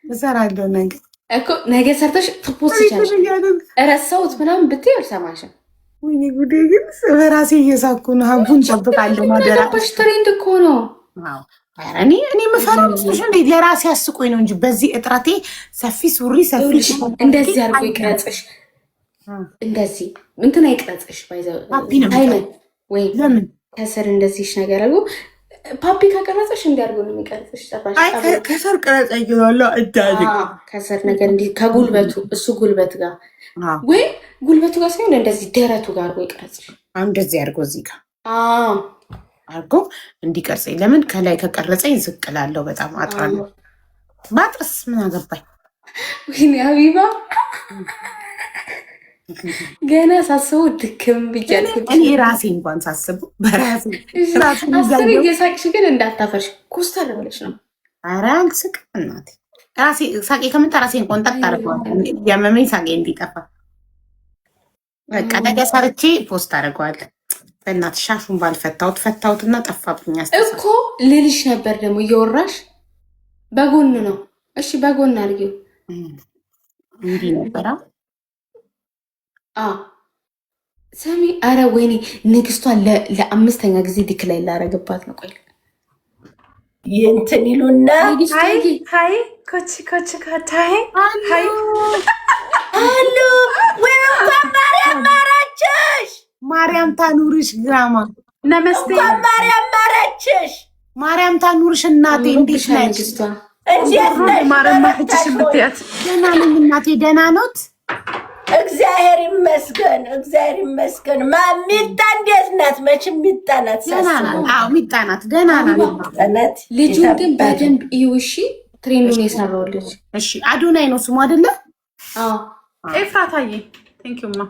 እሰራለሁ ነገ እኮ ነገ ሰርተሽ ትፖስቻለሽ። እረሳሁት ምናምን ብትይ አልሰማሽም። ወይኔ ጉዴ! ግን በራሴ እየሳኩ ነው። ሀቡን ጠብቃለሁ። ማደራሽ ትሬንድ እኮ ነው። እኔ የምፈራ መስሎሽ እንዴ? ለራሴ አስቆኝ ነው እንጂ በዚህ እጥረቴ ሰፊ ሱሪ ሰፊ እንደዚህ አድርጎ ይቅረጽሽ። እንደዚህ እንትን አይቅረጽሽ ወይ ለምን ከስር እንደዚህ ነገር አሉ። ፓፒ ከቀረጸሽ እንዲያርጉ ነው የሚቀርጽሽ። ከስር ቀረጸ ይላል እዳጅ ከስር ነገር እንዲህ ከጉልበቱ እሱ ጉልበት ጋር ወይ ጉልበቱ ጋር ሳይሆን እንደዚህ ደረቱ ጋር አድርጎ ይቀርጽሽ። እንደዚህ አድርጎ እዚህ ጋር አድርጎ እንዲቀርጸኝ። ለምን ከላይ ከቀረጸኝ ዝቅ እላለሁ። በጣም አጥራለሁ። ባጥስ ምን አገባኝ? ወይኔ ሀቢባ ገና ሳስበው ድክም ብያለሁ። እኔ ራሴ እንኳን ሳስበው በራሴ አስር እየሳቅሽ ግን እንዳታፈርሽ ኮስተር ብለሽ ነው። ኧረ አልስቅም እናቴ። ራሴ ሳቄ ከመጣ ራሴን ቆንጠጥ አደርገዋለሁ። ያመመኝ ሳቄ እንዲጠፋ በቃ ነገ ሰርቼ ፖስት አደርገዋለሁ። በእናትሽ ሻሹን ባልፈታሁት ፈታሁትና ጠፋብኝ እኮ ልልሽ ነበር። ደግሞ እየወራሽ በጎን ነው። እሺ በጎን አድርጊው። እንዲህ ነበራ ሰሚ። አረ ወይኔ ንግስቷን ለአምስተኛ ጊዜ ዲክላይ ላረግባት ነው። ቆይ ይንትን ይሉና ሀይ ኮች ከታይ ሀይ አሉ ወይ እንኳን ማርያም ማረችሽ። ማርያም ታኑርሽ ግራማ ነመስቴ እንኳን ማርያም ማረችሽ። ማርያም ታኑርሽ እናቴ። እንዴት ነሽ? እንዴት ነሽ? ማርያም ማረችሽ ብትያት ደህና ነኝ እናቴ። ደህና ኖት? እግዚአብሔር ይመስገን፣ እግዚአብሔር ይመስገን። ሚጣ እንዴት ናት? መቼም ሚጣ ናት። ደህና ናት። አዎ ሚጣ ናት፣ ደህና ናት። ልጁን ግን በደንብ እዩ እሺ። ትሬኑን የሰራው ልጅ እሺ። አዶናይ ነው ስሙ አይደለ? አዎ ኤፍራታዬ ቴንኪው ማ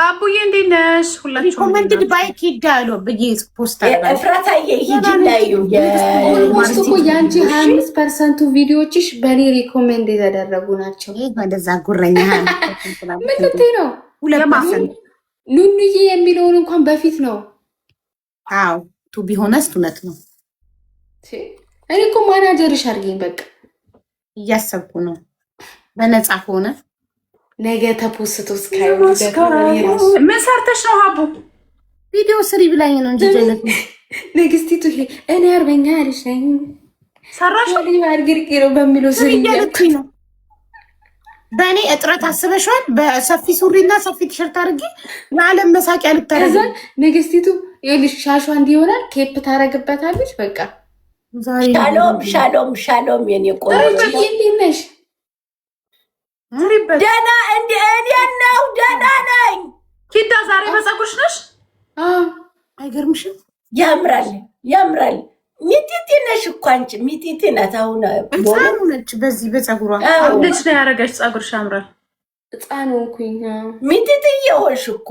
አቡዬ እንዴት ነሽ? ሁላችሁም ኮመንትድ ባይክ ሂዳሉ ብዬ ፖስት አድርጋለሁ። ኤፍራታዬ ሂጂናዩ እኮ የአንቺ 25% ቪዲዮዎችሽ በእኔ ሪኮሜንድ የተደረጉ ናቸው። ወደዛ ጉረኛ ምን ልትይ ነው? ኑኑዬ የሚለውን እንኳን በፊት ነው። አዎ ቱ ቢሆነስ እውነት ነው። እኔ እኮ ማናጀርሽ አድርገኝ በቃ እያሰብኩ ነው። በነፃ ሆነ ነገ ተፖስቶ ምን ሰርተሽ ነው ሀቡ? ቪዲዮ ስሪ ብላኝ ነው እንጂ ንግስቲቱ ይሄ እኔ አርበኛ ያለሽ ነኝ ሰራሽ አድርጊ ነው በሚለው ስሪ እያለችኝ ነው። በእኔ እጥረት አስበሽዋል። በሰፊ ሱሪና ሰፊ ቲሸርት አድርጌ ለዓለም መሳቂያ ልታረግ ንግስቲቱ ይኸውልሽ ሻሿ እንዲሆናል ኬፕ ታረግበታለች። በቃ ሻሎም ሻሎም ሻሎም የኔ ቆንጆ እንዴት ነሽ? ደህና እንዴት ነው? ደህና ነኝ። ኪዳ ዛሬ በፀጉርሽ ነሽ? አይገርምሽም? ያምራል ያምራል። ሚጢጢ ነሽ እኮ አንቺ ሚጢጢ ናት። አሁን ህፃኑ ነች። በዚህ በፀጉሯ ልጅ ነው ያደረገች። ፀጉርሽ ያምራል። ህፃኑ እንኩኝ ሚጢጢ እየሆንሽ እኮ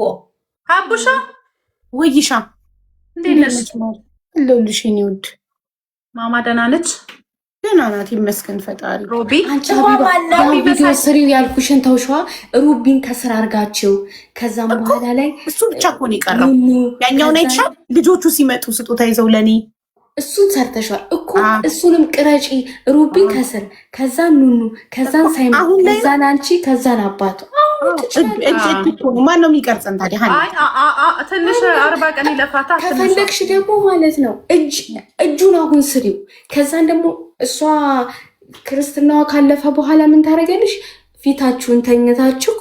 ሀቡሻ ወይሻ እንዴት ነሽ? ለሁልሽ የኔ ውድ ማማ ደህና ነች? ደህና ናት ይመስገን ፈጣሪ። ሮቢ አንቺ ቪዲዮ ስሪው ያልኩሽን ተውሸዋ። ሩቢን ከስራ አርጋችው ከዛም በኋላ ላይ እሱ ብቻ እኮ ነው የቀረው። ያኛውን አይተሻል? ልጆቹ ሲመጡ ስጦታ ይዘው ለኔ እሱን ሰርተሻል እኮ። እሱንም ቅረጪ። ሩቢን ከስር ከዛን ኑኑ ከዛን ሳይመን ከዛን አንቺ ከዛን አባቱ ማን ነው የሚቀርጸን ታዲያ? ትንሽ 40 ቀን ይለፋታ። ከፈለግሽ ደግሞ ማለት ነው እጁን አሁን ስሪው። ከዛን ደግሞ እሷ ክርስትናዋ ካለፈ በኋላ ምን ታደርጊያለሽ? ፊታችሁን ተኝታችሁ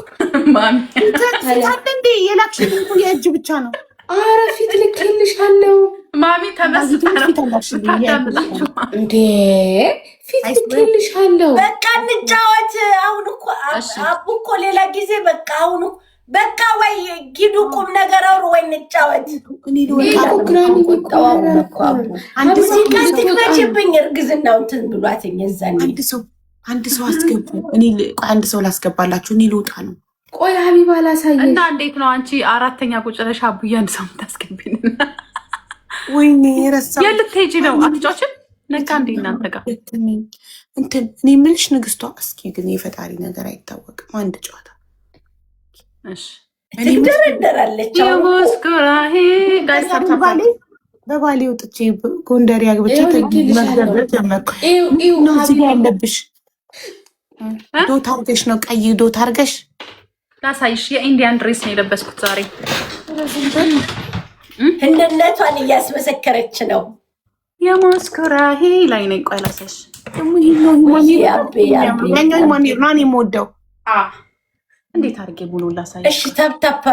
እንዴ የላክሽን የእጅ ብቻ ነው። አረ ፊት ልክልሻለሁ ማሚ ተመስጣ እንዴ ፊት ልክልሻለሁ። በቃ እንጫወት። አሁን እኮ አቡ እኮ ሌላ ጊዜ በቃ አሁን በቃ ወይ ጊዱ ቁም ነገር አውሩ ወይ እንጫወት። ትክመችብኝ እርግዝናው እንትን ብሏትኝ እዛኔ አንድ ሰው አስገቡ። አንድ ሰው ላስገባላችሁ። እኔ ልውጣ ነው። ቆይ ሀቢባ ላሳየሽ እና እንዴት ነው አንቺ አራተኛ ቁጭ ነሽ? አቡዬ አንድ ሰው ታስገቢን? ወይኔ ረሳ። የልትሄጂ ነው? አትጫወችም? ነቃ እንዴ እናንተ ጋር እንትን እኔ የምልሽ ንግስቷ፣ እስኪ ግን የፈጣሪ ነገር አይታወቅም። አንድ ጨዋታ ትደረደራለች። በባሌ ወጥቼ ጎንደር ያግብቼ መግደር ጀመርኩ። እዚህ ያለብሽ ዶት አርገሽ ነው፣ ቀይ ዶት አርገሽ ላሳይሽ። የኢንዲያን ድሬስ ነው የለበስኩት ዛሬ። ህንድነቷን እያስመሰከረች ነው። የማስከራሄ ላይ ነኝ። ቆይ ላሳይሽ። ያኛው ማኔር ነው የምወደው። እንዴት አድርጌ ሙሉ ላሳይ? እሺ ታፕታፕ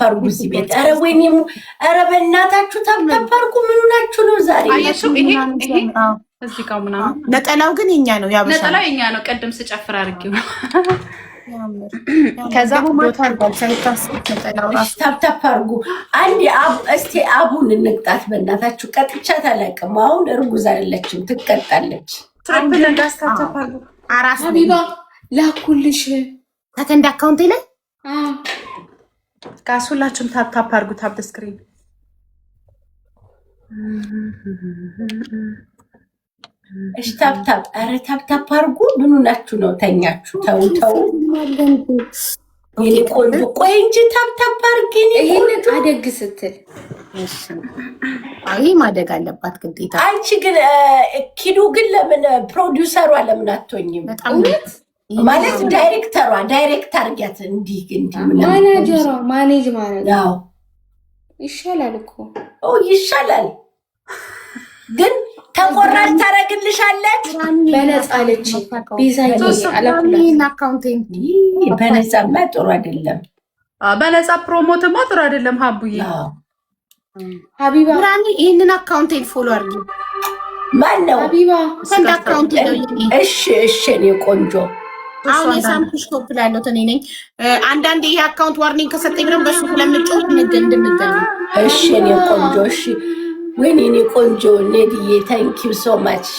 አርጉ እዚህ ቤት። ኧረ ወይኔ፣ ኧረ በእናታችሁ ታፕታፕ አርጉ። ምኑ ናችሁ ነው ዛሬ? እዚህ ጋር ምናምን ነጠላው ግን የኛ ነው። ያበሻ ነጠላው የኛ ነው። ቀደም ስጨፍር አድርጌው ከዛ ቦታ ታፕታፕ አርጉ። አንዴ እስቲ አቡን እንቅጣት በእናታችሁ። ቀጥቻት አላውቅም። አሁን እርጉዝ አይደለችም፣ ትቀጣለች። ትሪፕል እንዳስታፕታፕ አርጉ። አራስ ሀቢባ ላኩልሽ ሰከንድ አካውንቴ ላይ ጋስ ሁላችሁም ታፕታፕ አርጉ። ታፕ ስክሪን እሺ ታፕታፕ። ኧረ ታፕታፕ አርጉ። ምኑ ናችሁ ነው? ተኛችሁ? ተው የኔ ቆንጆ፣ ቆይ እንጂ ታፕታፕ አርጊ። ይሄንን አደግ ስትል አይ ማደግ አለባት ግዴታ። አንቺ ግን ኪዱ ግን ለምን ፕሮዲውሰሯ ለምን አትሆኝም? እውነት ማለት ዳይሬክተሯ ዳይሬክት አርጊያት። እንዲህ ማናጀሯ ማኔጅ ማድረግ ይሻላል እኮ። ይሻላል ግን ተቆራጭ ታረግልሻለች። በነፃ አለች ቢዛይ አካውንቴን። በነፃማ ጥሩ አይደለም። በነፃ ፕሮሞትማ ጥሩ አይደለም። ሀቢባ ብራኒ ይህንን አካውንቴን ፎሎ አድርጊ። ማን ነው? ሀቢባ ሰንድ አካውንቴ ነው። እሺ እኔ ቆንጆ። አሁን የሳምኩሽ ቶፕ ላለት እኔ ነኝ። አንዳንዴ ይሄ አካውንት ዋርኒንግ ከሰጠኝ ብለን በሱ ስለምጮህ እንድንገኝ። እሺ እኔ ቆንጆ። እሺ ወይኔ እኔ ቆንጆ ኔድዬ ታንኪዩ ሶ ማች።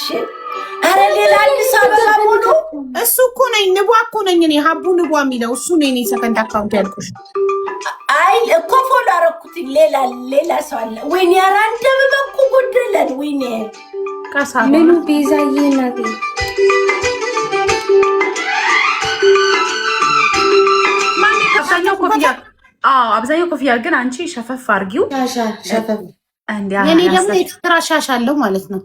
አረ ሌላ አዲስ አበባ ሙሉ እሱ እኮ ነኝ። ንቧ እኮ ነኝ እኔ። ሀቡ ንቧ የሚለው እሱ ነው። እኔ ሰከንድ አካውንት ያልኩሽ። አይ እኮ ፎሎ አደረኩት። ሌላ ሰው አለ። ወይኔ ኧረ አንድ አበባ እኮ ጎደለን። ወይኔ ምኑ ቤዛዬ ናት። አብዛኛው ኮፍያ ግን አንቺ ሸፈፍ አድርጊው። ሸፈፍ የኔ ደግሞ ኤክስትራ ሻሽ አለው ማለት ነው።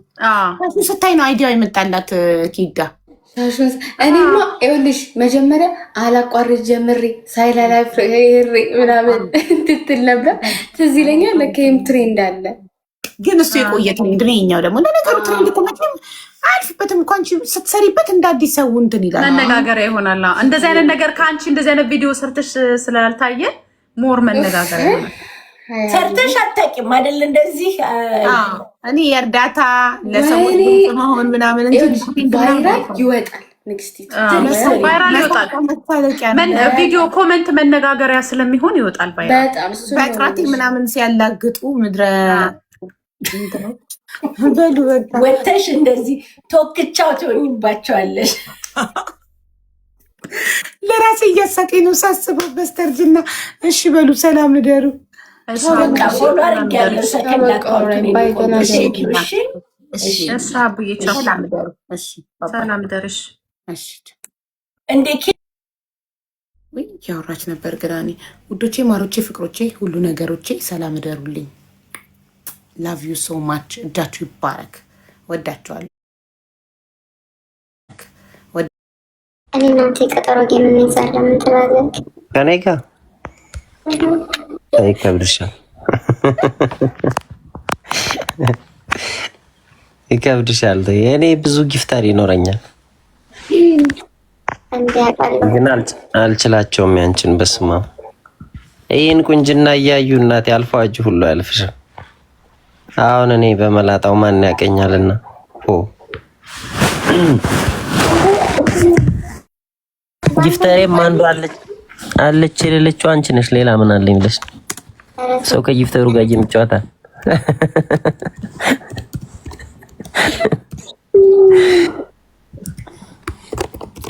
ሻሹ ስታይ ነው አይዲያው የመጣላት ኪዳ። እኔማ ይኸውልሽ መጀመሪያ አላቋርጥ ጀምሬ ሳይላላፍ ምናምን ትትል ነበር። ትዝ ይለኛል። ለከይም ትሬንድ አለ ግን እሱ የቆየ ትሬንድ ነው። የኛው ደግሞ ለነገሩ ትሬንድ እኮ መቼም አልፍበትም እኮ አንቺ ስትሰሪበት እንደ አዲስ ሰው እንትን ይላል። መነጋገሪያ ይሆናል። እንደዚህ አይነት ነገር ከአንቺ እንደዚህ አይነት ቪዲዮ ሰርተሽ ስላልታየ ሞር መነጋገሪያ ይሆናል። ሰርተሽ አታውቂም አይደል? እንደዚህ እኔ የእርዳታ ለሰዎች መሆን ምናምን ቫይራል ይወጣል። ንግስቲት ቫይራል ይወጣል። ቪዲዮ ኮመንት መነጋገሪያ ስለሚሆን ይወጣል። በጣም በጥራቴ ምናምን ሲያላግጡ ምድረ በሉ ወተሽ እንደዚህ ቶክቻው ትሆኝባቸዋለሽ። ለራሴ እያሳቀኝ ነው ሳስበው በስተርጅና። እሺ በሉ ሰላም እደሩ። ያወራች ነበር ግራኔ። ውዶቼ፣ ማሮቼ፣ ፍቅሮቼ፣ ሁሉ ነገሮቼ ሰላም እደሩልኝ። ላቭ ዩ ሶ ማች። እጃችሁ ይባረክ። ወዳችኋለሁ። እኔ እናንተ የቀጠሮ ጌም እንይዛለን። ምን ትላለች? ከኔ ጋር ይከብድሻል፣ ይከብድሻል። የእኔ ብዙ ጊፍታር ይኖረኛል ግን አልችላቸውም። ያንችን በስማ ይህን ቁንጅና እያዩ እናቴ አልፏጅ ሁሉ አያልፍሽም። አሁን እኔ በመላጣው ማን ያቀኛልና ጊፍታሬም አንዱ አለች የሌለችው አንቺ ነሽ። ሌላ ምን አለኝ ብለሽ ሰው ከጊፍተሩ ጋር የሚጫወታል።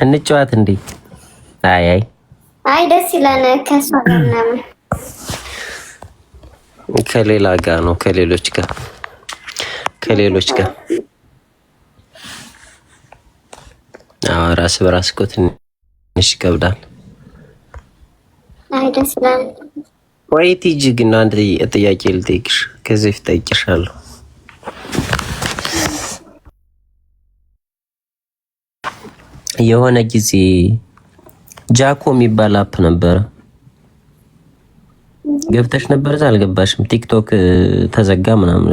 እንጫወት እንዴ? አይ ደስ ይላል። ከሷ ጋር ምናምን ከሌላ ጋር ነው ከሌሎች ጋር ራስ በራስ እኮ ትንሽ ይከብዳል። አይ ደስ ይላል። ወይ ቲጂ ግን አንድ ጥያቄ ልጠይቅሽ፣ ከዚህ ፊት ጠይቅሻለሁ። የሆነ ጊዜ ጃኮ የሚባል አፕ ነበረ፣ ገብተሽ ነበር? አልገባሽም? ቲክቶክ ተዘጋ ምናምን